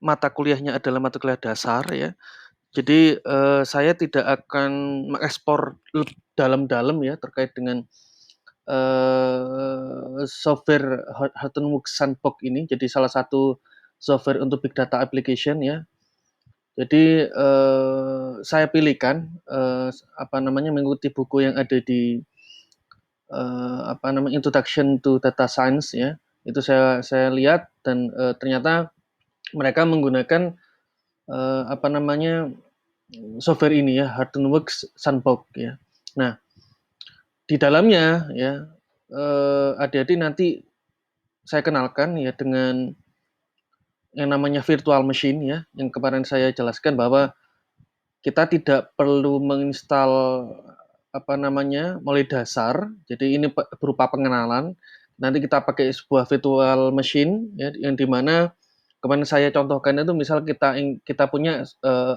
mata kuliahnya adalah mata kuliah dasar ya. Jadi, saya tidak akan mengekspor dalam-dalam ya terkait dengan, software Hortonworks Sandbox ini. Jadi salah satu software untuk big data application ya. Jadi, saya pilihkan, apa namanya, mengikuti buku yang ada di, apa namanya, Introduction to Data Science ya. Itu saya lihat dan, ternyata mereka menggunakan, apa namanya, software ini ya, Hortonworks Sandbox ya. Nah, di dalamnya ya, adik-adik nanti saya kenalkan ya dengan yang namanya virtual machine ya, yang kemarin saya jelaskan bahwa kita tidak perlu menginstal apa namanya, mulai dasar. Jadi ini berupa pengenalan. Nanti kita pakai sebuah virtual machine ya, yang di mana kemarin saya contohkan itu misal kita punya,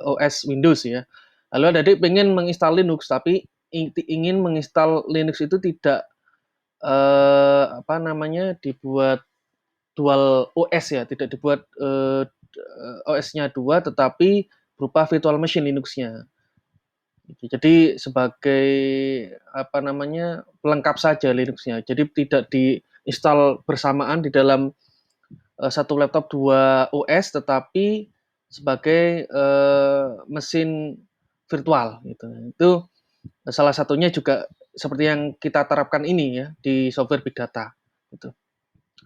OS Windows ya. Lalu adik-adik pengen menginstal Linux, tapi ingin menginstal Linux itu tidak, apa namanya, dibuat dual OS ya, tidak dibuat, OS-nya 2 tetapi berupa virtual machine Linux-nya. Jadi sebagai apa namanya, pelengkap saja Linux-nya. Jadi tidak diinstal bersamaan di dalam, satu laptop 2 OS tetapi sebagai, mesin virtual gitu. Itu salah satunya juga seperti yang kita terapkan ini ya di software big data gitu.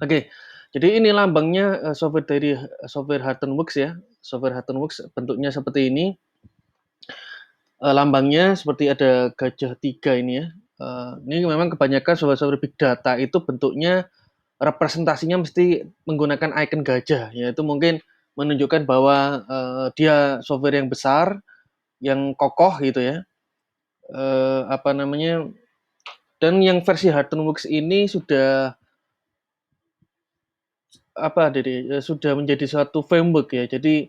Oke, jadi ini lambangnya, software dari software Hortonworks ya. Software Hortonworks bentuknya seperti ini, lambangnya seperti ada gajah 3 ini ya. Ini memang kebanyakan software-software big data itu bentuknya representasinya mesti menggunakan icon gajah, yaitu mungkin menunjukkan bahwa, dia software yang besar, yang kokoh gitu ya, apa namanya, dan yang versi Hortonworks ini sudah apa Dede, sudah menjadi suatu framework ya. Jadi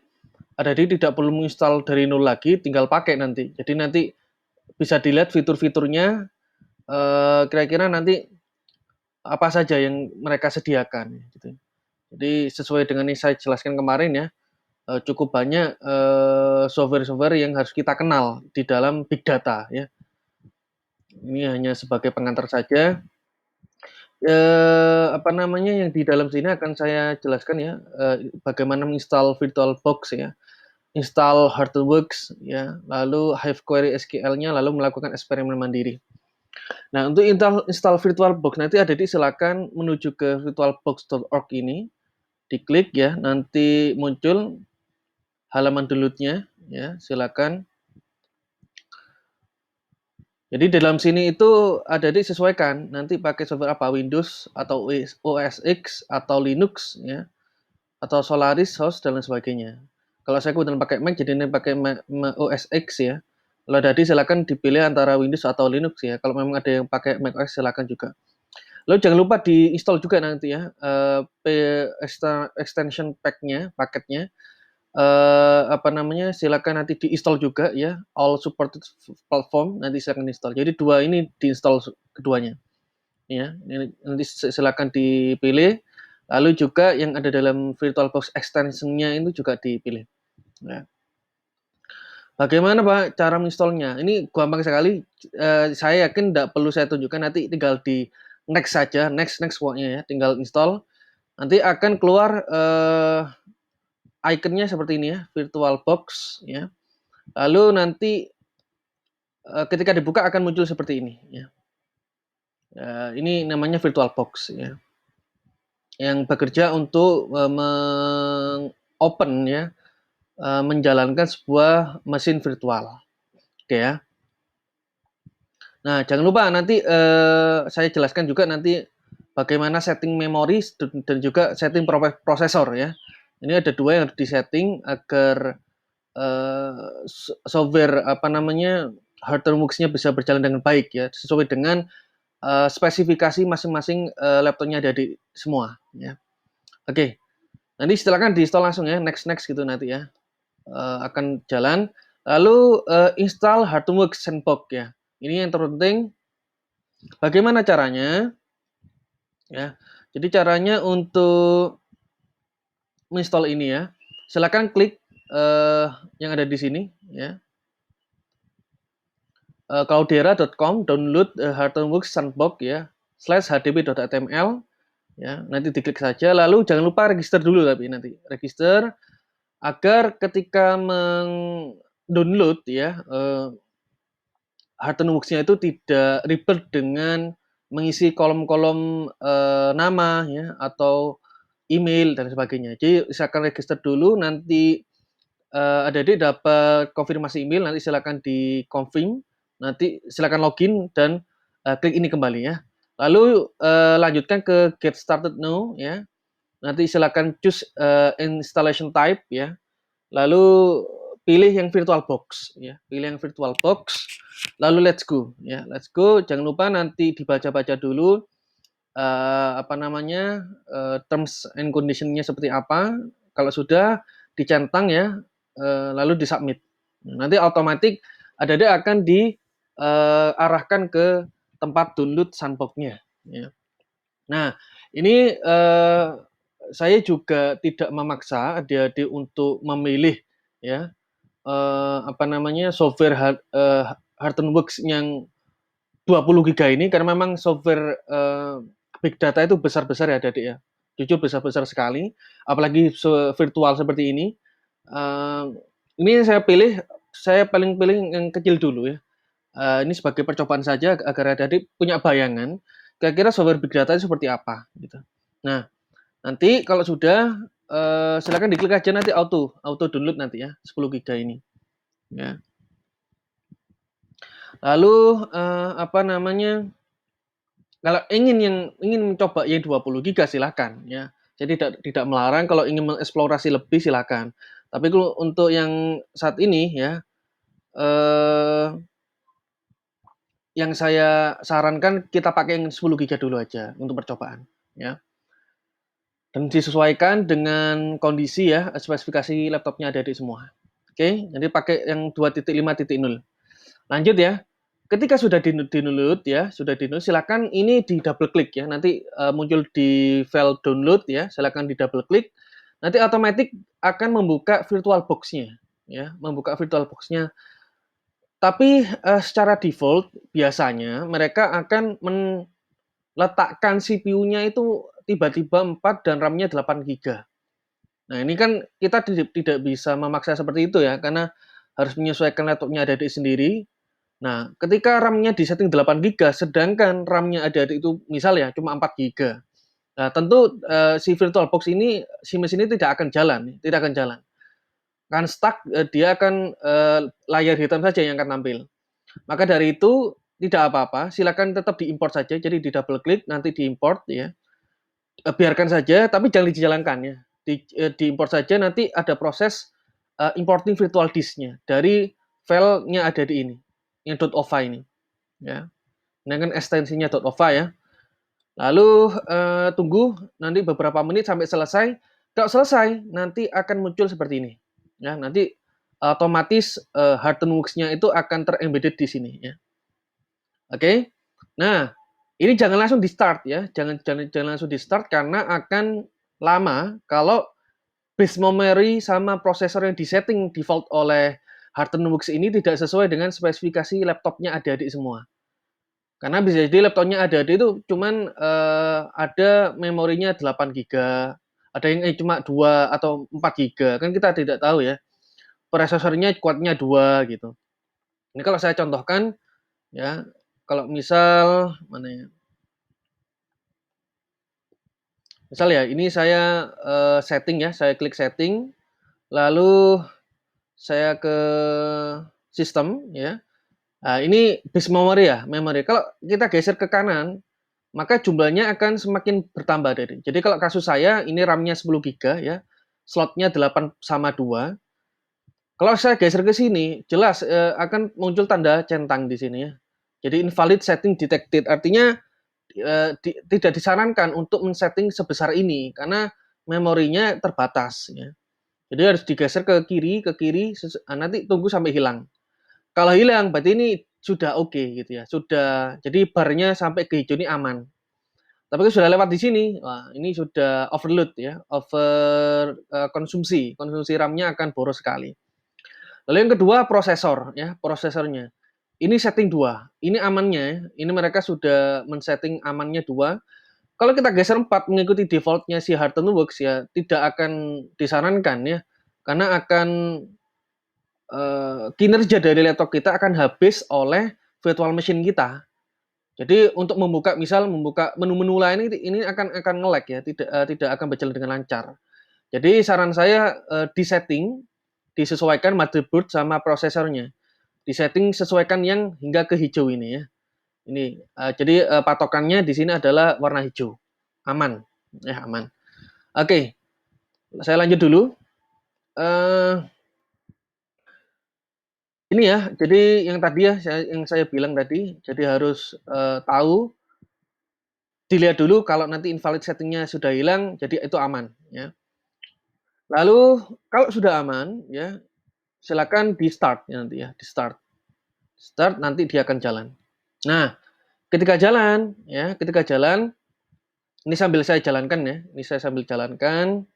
adik-adik tidak perlu menginstal dari nol lagi, tinggal pakai nanti. Jadi nanti bisa dilihat fitur-fiturnya, kira-kira nanti apa saja yang mereka sediakan gitu. Jadi sesuai dengan yang saya jelaskan kemarin ya, cukup banyak, software-software yang harus kita kenal di dalam big data ya. Ini hanya sebagai pengantar saja. Apa namanya, yang di dalam sini akan saya jelaskan ya, bagaimana menginstal VirtualBox ya, install Hortonworks ya, lalu Hive Query SQL-nya, lalu melakukan eksperimen mandiri. Nah, untuk install VirtualBox nanti adik-adik silakan menuju ke virtualbox.org ini, diklik ya, nanti muncul halaman download-nya ya, silakan. Jadi dalam sini itu adik-adik sesuaikan, nanti pakai software apa, Windows atau OS X atau Linux ya, atau Solaris, host dan lain sebagainya. Kalau saya kebetulan pakai Mac, jadi ini pakai OS X ya. Kalau adik silakan dipilih antara Windows atau Linux ya. Kalau memang ada yang pakai Mac OS silakan juga. Lalu jangan lupa di-install juga nanti ya, extension pack-nya, paketnya. Apa namanya, silakan nanti di-install juga ya, all supported platform, nanti silakan install. Jadi dua ini di-install keduanya. Ya, nanti silakan dipilih. Lalu juga yang ada dalam VirtualBox extension-nya itu juga dipilih. Ya. Bagaimana Pak cara menginstalnya? Ini gampang sekali. Saya yakin tidak perlu saya tunjukkan, nanti tinggal di next saja, next pokoknya ya, tinggal install. Nanti akan keluar ikonnya seperti ini ya, VirtualBox ya. Lalu nanti ketika dibuka akan muncul seperti ini ya. Ini namanya VirtualBox ya. Yang bekerja untuk open ya, menjalankan sebuah mesin virtual. Oke ya. Nah, jangan lupa nanti saya jelaskan juga nanti bagaimana setting memori dan juga setting prosesor ya. Ini ada dua yang harus disetting agar software apa namanya, Hortonworks-nya bisa berjalan dengan baik ya, sesuai dengan spesifikasi masing-masing laptopnya ada di semua ya. Oke, nanti silakan di-install langsung ya, next gitu nanti ya, akan jalan. Lalu install Hortonworks Sandbox ya. Ini yang terpenting. Bagaimana caranya? Ya, jadi caranya untuk menginstall ini ya, silakan klik yang ada di sini ya. Cloudera.com download Hortonworks Sandbox ya /hdp.html ya, nanti diklik saja, lalu jangan lupa register dulu, tapi nanti register agar ketika mendownload ya Hortonworks-nya itu tidak ribet dengan mengisi kolom-kolom nama ya atau email dan sebagainya. Jadi silakan register dulu, nanti adik-adik dapat konfirmasi email, nanti silakan di confirm, nanti silakan login dan klik ini kembali ya. Lalu lanjutkan ke get started now ya. Nanti silakan choose installation type ya. Lalu pilih yang VirtualBox ya, pilih yang VirtualBox. Lalu let's go ya, let's go. Jangan lupa nanti dibaca-baca dulu terms and condition-nya seperti apa. Kalau sudah dicentang ya, lalu disubmit. Nanti otomatis adik-adik akan diarahkan ke tempat download sandbox-nya. Ya. Nah, ini saya juga tidak memaksa adik-adik untuk memilih ya software Hortonworks yang 20 giga ini, karena memang software big data itu besar-besar ya adik-adik ya. Jujur besar-besar sekali, apalagi virtual seperti ini. Ini saya paling pilih yang kecil dulu ya. Ini sebagai percobaan saja agar adik-adik punya bayangan kira-kira software big data itu seperti apa gitu. Nah, nanti kalau sudah silakan diklik aja nanti auto download nanti ya 10 giga ini. Ya. Lalu kalau ingin mencoba yang 20 giga silakan ya. Jadi tidak melarang, kalau ingin mengeksplorasi lebih silakan. Tapi kalau untuk yang saat ini ya yang saya sarankan kita pakai yang 10 giga dulu aja untuk percobaan ya. Dan disesuaikan dengan kondisi ya, spesifikasi laptopnya adik-adik semua. Oke, jadi pakai yang 2.5.0. Lanjut ya. Ketika sudah di-download ya, silakan ini di double klik ya. Nanti muncul di file download ya, silakan di double klik. Nanti otomatis akan membuka VirtualBox-nya ya, VirtualBox-nya. Tapi secara default biasanya mereka akan meletakkan CPU-nya itu tiba-tiba 4 dan RAM-nya 8 giga. Nah, ini kan kita tidak bisa memaksa seperti itu ya, karena harus menyesuaikan laptopnya adik-adik sendiri. Nah, ketika RAM-nya di setting 8 giga, sedangkan RAM-nya adik-adik itu misal ya cuma 4 giga. Nah, tentu si VirtualBox ini, si mesin ini tidak akan jalan. Kan stuck, dia akan layar hitam saja yang akan tampil. Maka dari itu tidak apa-apa, silakan tetap diimport saja. Jadi di double klik nanti diimport ya. Biarkan saja, tapi jangan dijalankan ya. Diimport saja, nanti ada proses importing virtual disk-nya dari filenya ada di ini, yang .ofa ini. Ya, ini kan ekstensinya .ofa ya. Lalu tunggu nanti beberapa menit sampai selesai. Kalau selesai, nanti akan muncul seperti ini. Ya, nanti otomatis Hortonworks-nya itu akan terembedded di sini ya. Oke. Nah, ini jangan langsung di start ya. Jangan langsung di start karena akan lama kalau base memory sama prosesor yang disetting default oleh Hortonworks ini tidak sesuai dengan spesifikasi laptopnya adik-adik semua. Karena bisa jadi laptopnya adik-adik itu cuman ada memorinya 8 giga, ada yang cuma 2 atau 4 giga. Kan kita tidak tahu ya. Prosesornya kuatnya 2 gitu. Ini kalau saya contohkan ya, kalau misal mana ya? Misal ya, ini saya setting ya, saya klik setting, lalu saya ke sistem ya. Nah, ini base memory ya, memory. Kalau kita geser ke kanan, maka jumlahnya akan semakin bertambah dari. Jadi kalau kasus saya ini RAM-nya 10 giga ya, slotnya 8 sama 2. Kalau saya geser ke sini, jelas akan muncul tanda centang di sini ya. Jadi invalid setting detected, artinya tidak disarankan untuk men-setting sebesar ini karena memorinya terbatas ya. Jadi harus digeser ke kiri, nanti tunggu sampai hilang. Kalau hilang berarti ini sudah oke gitu ya. Sudah. Jadi barnya sampai ke hijau ini aman. Tapi sudah lewat di sini, wah ini sudah overload ya, konsumsi RAM-nya akan boros sekali. Lalu yang kedua prosesor ya, prosesornya. Ini setting 2, ini amannya, ini mereka sudah men-setting amannya 2. Kalau kita geser 4 mengikuti default-nya si Hartenworks ya, tidak akan disarankan ya, karena akan kinerja dari laptop kita akan habis oleh virtual machine kita. Jadi untuk membuka menu-menu lain ini akan nge-lag ya, tidak akan berjalan dengan lancar. Jadi saran saya disesuaikan motherboard sama prosesornya. Disetting sesuaikan yang hingga ke hijau ini ya. Ini jadi patokannya di sini adalah warna hijau. Aman. Ya, aman. Oke. Saya lanjut dulu. Ini ya, jadi yang tadi ya yang saya bilang tadi, jadi harus tahu, dilihat dulu kalau nanti invalid settingnya sudah hilang, jadi itu aman ya. Lalu kalau sudah aman ya, silakan di start ya nanti ya, di start. Start nanti dia akan jalan. Nah, ketika jalan ya, ini sambil saya jalankan ya, ini saya sambil jalankan.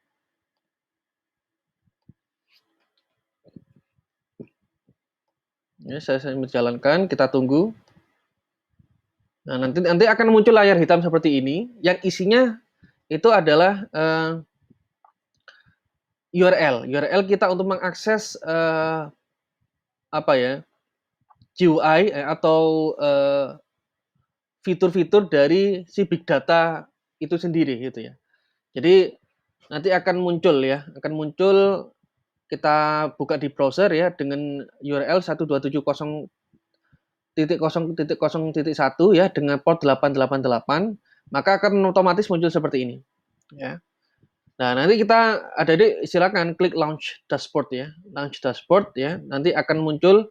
Ya, saya sambil jalankan, kita tunggu. Nah, nanti akan muncul layar hitam seperti ini, yang isinya itu adalah URL kita untuk mengakses apa ya, GUI atau fitur-fitur dari si big data itu sendiri gitu ya. Jadi nanti akan muncul ya, kita buka di browser ya dengan URL 127.0.0.0.1 ya dengan port 888, maka akan otomatis muncul seperti ini ya. Nah, nanti kita silakan klik launch dashboard ya. Launch dashboard ya. Nanti akan muncul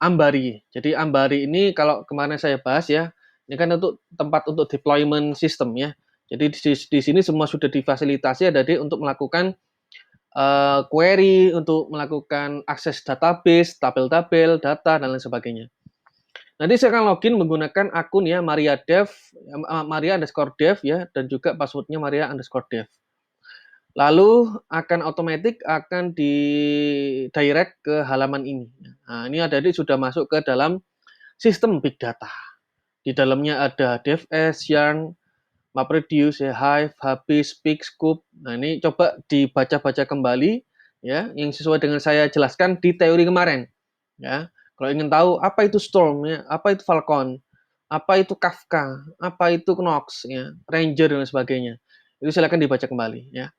Ambari. Jadi Ambari ini kalau kemarin saya bahas ya, ini kan untuk tempat untuk deployment system ya. Jadi di sini semua sudah difasilitasi untuk melakukan query, untuk melakukan akses database, tabel-tabel, data dan lain sebagainya. Nanti saya akan login menggunakan akun ya Maria_dev ya, dan juga passwordnya Maria_dev. Lalu akan di direct ke halaman ini. Nah, ini sudah masuk ke dalam sistem big data. Di dalamnya ada DevS, Yarn, MapReduce, ya, Hive, Habis, Peak, Scoop. Nah, ini coba dibaca-baca kembali ya, yang sesuai dengan saya jelaskan di teori kemarin. Ya, kalau ingin tahu apa itu Storm ya, apa itu Falcon, apa itu Kafka, apa itu Knox ya, Ranger dan sebagainya. Itu silakan dibaca kembali ya.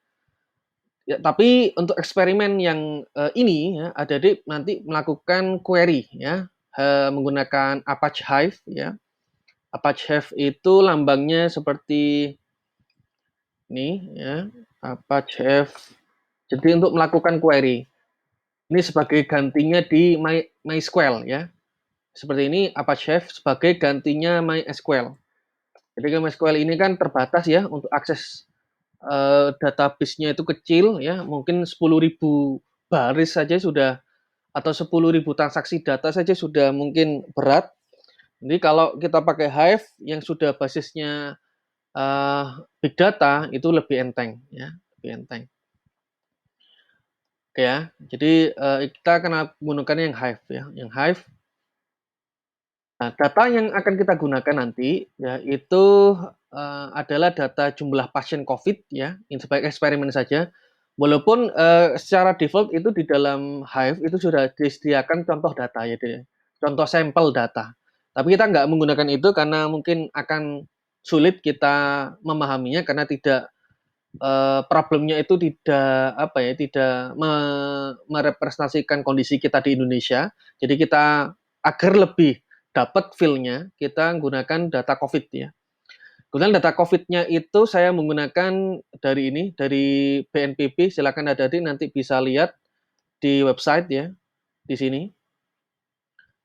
Ya, tapi untuk eksperimen yang ini ya, nanti melakukan query ya, menggunakan Apache Hive ya. Apache Hive itu lambangnya seperti ini ya, Apache Hive. Jadi untuk melakukan query. Ini sebagai gantinya di MySQL ya. Seperti ini Apache Hive sebagai gantinya MySQL. Jadi MySQL ini kan terbatas ya untuk akses database-nya itu kecil ya, mungkin 10.000 baris saja sudah, atau 10.000 transaksi data saja sudah mungkin berat. Jadi kalau kita pakai Hive yang sudah basisnya big data itu lebih enteng ya, lebih enteng. Oke ya, jadi kita akan menggunakan yang Hive ya, yang Hive. Nah, data yang akan kita gunakan nanti ya itu adalah data jumlah pasien COVID ya, ini sebagai eksperimen saja. Walaupun secara default itu di dalam Hive itu sudah disediakan contoh data ya, contoh sampel data. Tapi kita nggak menggunakan itu karena mungkin akan sulit kita memahaminya karena tidak problemnya itu tidak merepresentasikan kondisi kita di Indonesia. Jadi kita agar lebih dapat feel-nya, kita menggunakan data COVID ya. Kemudian data COVID-nya itu saya menggunakan dari BNPB, silakan nanti bisa lihat di website ya, di sini.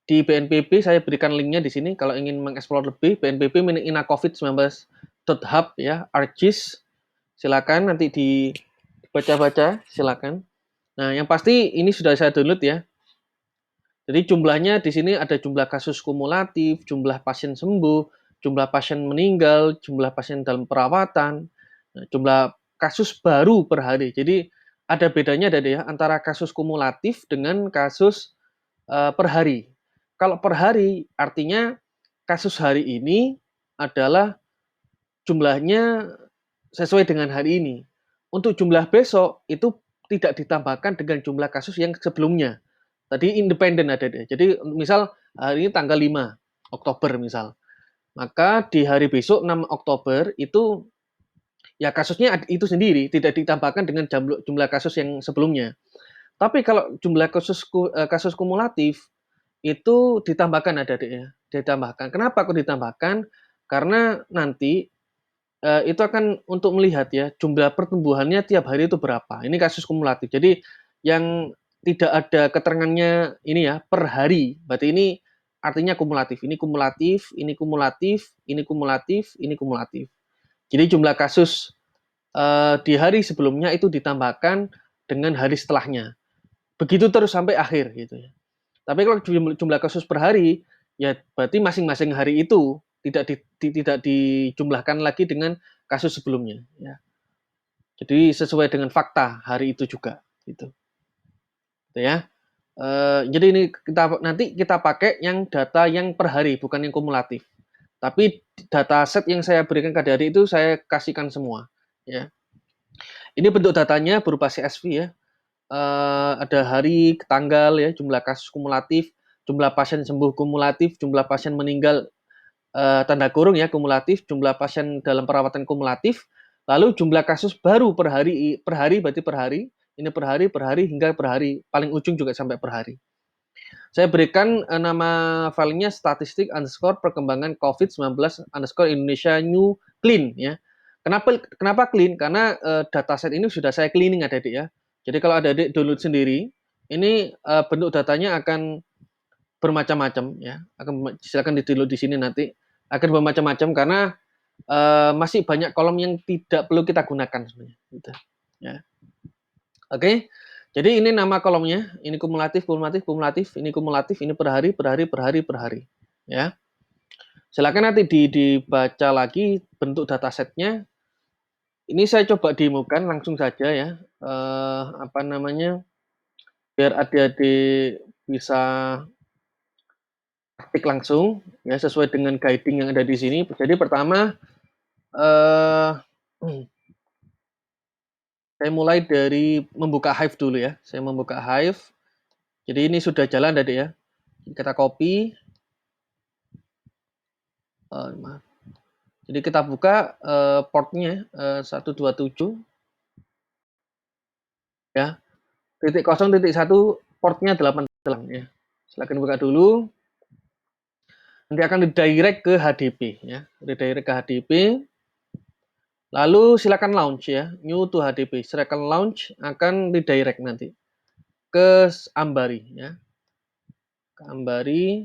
Di BNPB saya berikan linknya di sini kalau ingin mengeksplor lebih, BNPB .hub ya, ArcGIS. Silakan nanti dibaca-baca, silakan. Nah, yang pasti ini sudah saya download ya. Jadi jumlahnya di sini ada jumlah kasus kumulatif, jumlah pasien sembuh, jumlah pasien meninggal, jumlah pasien dalam perawatan, jumlah kasus baru per hari. Jadi ada bedanya tadi ya antara kasus kumulatif dengan kasus per hari. Kalau per hari artinya kasus hari ini adalah jumlahnya sesuai dengan hari ini. Untuk jumlah besok itu tidak ditambahkan dengan jumlah kasus yang sebelumnya. Tadi independen ada deh. Jadi misal hari ini tanggal 5 Oktober misal. Maka di hari besok 6 Oktober itu ya kasusnya itu sendiri, tidak ditambahkan dengan jumlah kasus yang sebelumnya. Tapi kalau jumlah kasus kumulatif itu ditambahkan ada deh ya, ditambahkan. Kenapa kok ditambahkan? Karena nanti itu akan untuk melihat ya jumlah pertumbuhannya tiap hari itu berapa. Ini kasus kumulatif. Jadi yang tidak ada keterangannya ini ya per hari. Berarti ini artinya kumulatif. Ini kumulatif, ini kumulatif, ini kumulatif, ini kumulatif. Jadi jumlah kasus di hari sebelumnya itu ditambahkan dengan hari setelahnya. Begitu terus sampai akhir gitu ya. Tapi kalau jumlah kasus per hari ya berarti masing-masing hari itu tidak dijumlahkan lagi dengan kasus sebelumnya ya. Jadi sesuai dengan fakta hari itu juga gitu. Gitu ya. Jadi ini nanti kita pakai yang data yang per hari bukan yang kumulatif. Tapi data set yang saya berikan ke hari itu saya kasihkan semua ya. Ini bentuk datanya berupa CSV ya. Ada hari, tanggal ya, jumlah kasus kumulatif, jumlah pasien sembuh kumulatif, jumlah pasien meninggal tanda kurung ya kumulatif, jumlah pasien dalam perawatan kumulatif, lalu jumlah kasus baru per hari berarti per hari, ini per hari hingga per hari, paling ujung juga sampai per hari. Saya berikan nama filenya statistik underscore perkembangan COVID-19 underscore Indonesia New Clean ya. Kenapa clean? Karena dataset ini sudah saya cleaning adik-adik ya. Jadi kalau adik-adik download sendiri, ini bentuk datanya akan bermacam-macam ya. Silakan di-download di sini nanti. Akan bermacam-macam karena masih banyak kolom yang tidak perlu kita gunakan sebenarnya. Gitu. Ya. Oke. Jadi ini nama kolomnya, ini kumulatif, kumulatif, kumulatif, ini kumulatif, ini per hari, per hari, per hari, per hari. Ya. Silakan nanti dibaca lagi bentuk datasetnya. Ini saya coba demokan langsung saja ya. Apa namanya? Biar adik-adik bisa praktik langsung ya sesuai dengan guiding yang ada di sini. Jadi pertama eh saya mulai dari membuka Hive dulu ya. Saya membuka Hive. Jadi ini sudah jalan tadi ya. Kita copy. Maaf. Jadi kita buka portnya 127 ya. Titik 0.1 portnya 8 ya. Silakan buka dulu. Nanti akan redirect ke HDP ya. Redirect ke HDP. Lalu silakan launch ya. New to HDP. Silakan launch akan redirect nanti ke Ambari ya. Ke Ambari.